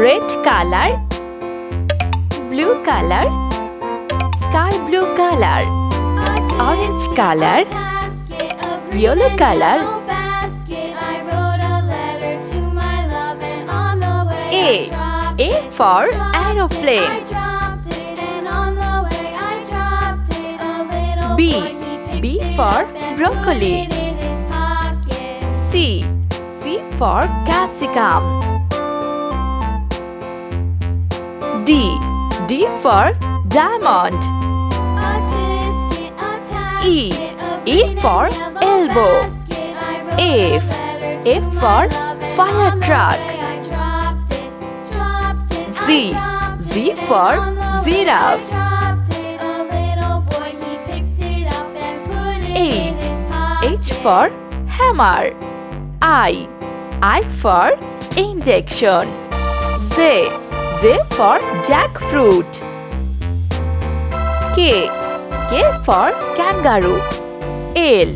red color, blue color, sky blue color, orange color, yellow color. A for aeroplane. B for broccoli. C for capsicum. D for diamond. E for elbow. F for fire truck. Z for giraffe. H for hammer. I for injection. Z for jackfruit. K for kangaroo. L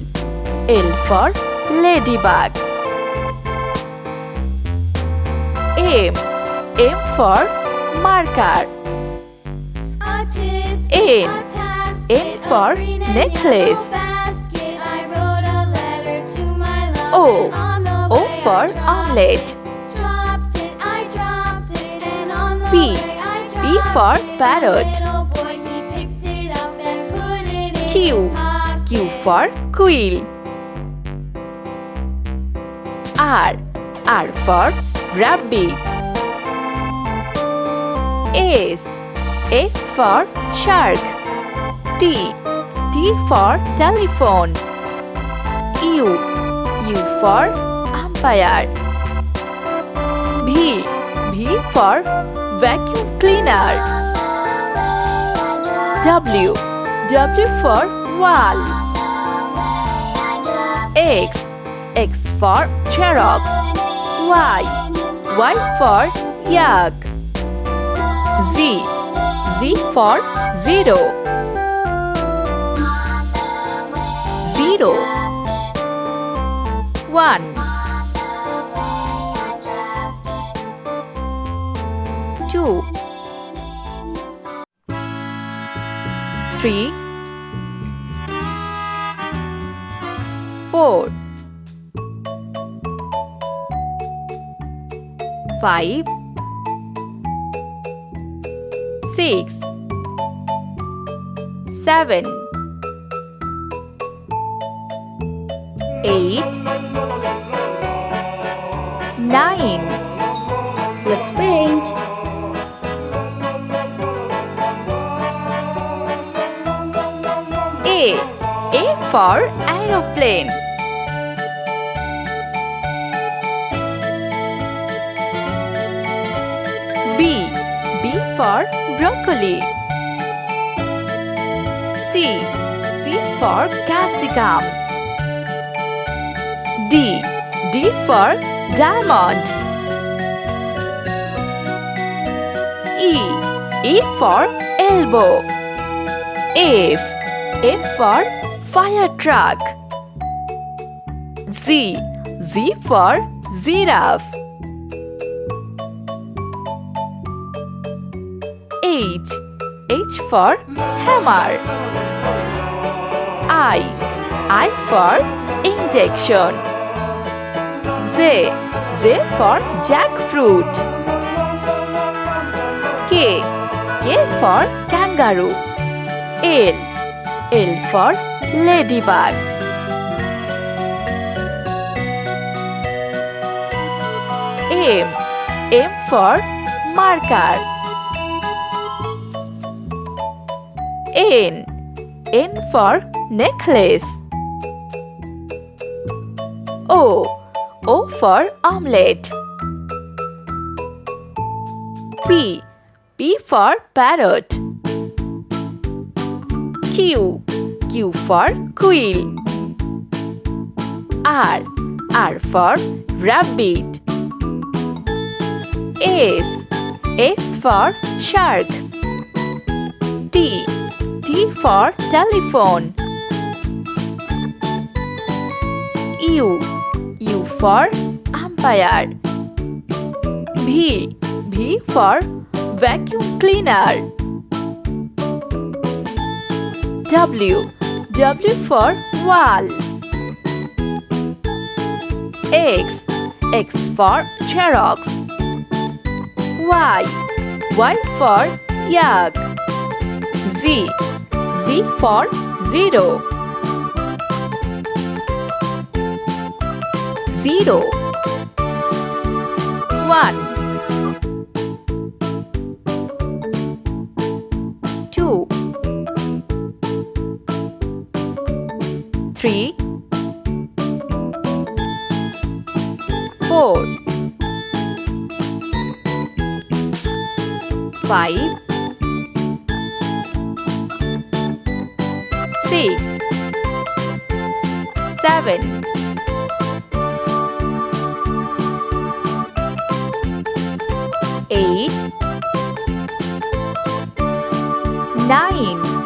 for ladybug. M for marker. N for necklace. O for omelette. P for parrot. Q for quill. R for rabbit. S for shark. T for telephone. U for umpire. V for vacuum cleaner. W for wall. X for Xerox. Y for yak. Z for zero. 1 2 3 4 5 6 7 8 9 Let's paint. A for aeroplane. B for broccoli. C for capsicum. D for diamond. E for elbow. F for fire truck. Z for giraffe. H for hammer. I for injection. Z for jackfruit. K for kangaroo. L for ladybug. M for marker. N for necklace. O for omelette. P for parrot. Q for quill. R for rabbit. S for shark. T for telephone. U for umpire. V V for vacuum cleaner. W for wall. X for Xerox. Y for yak. Z for zero. 1 2 3 4 5 6 7 8 9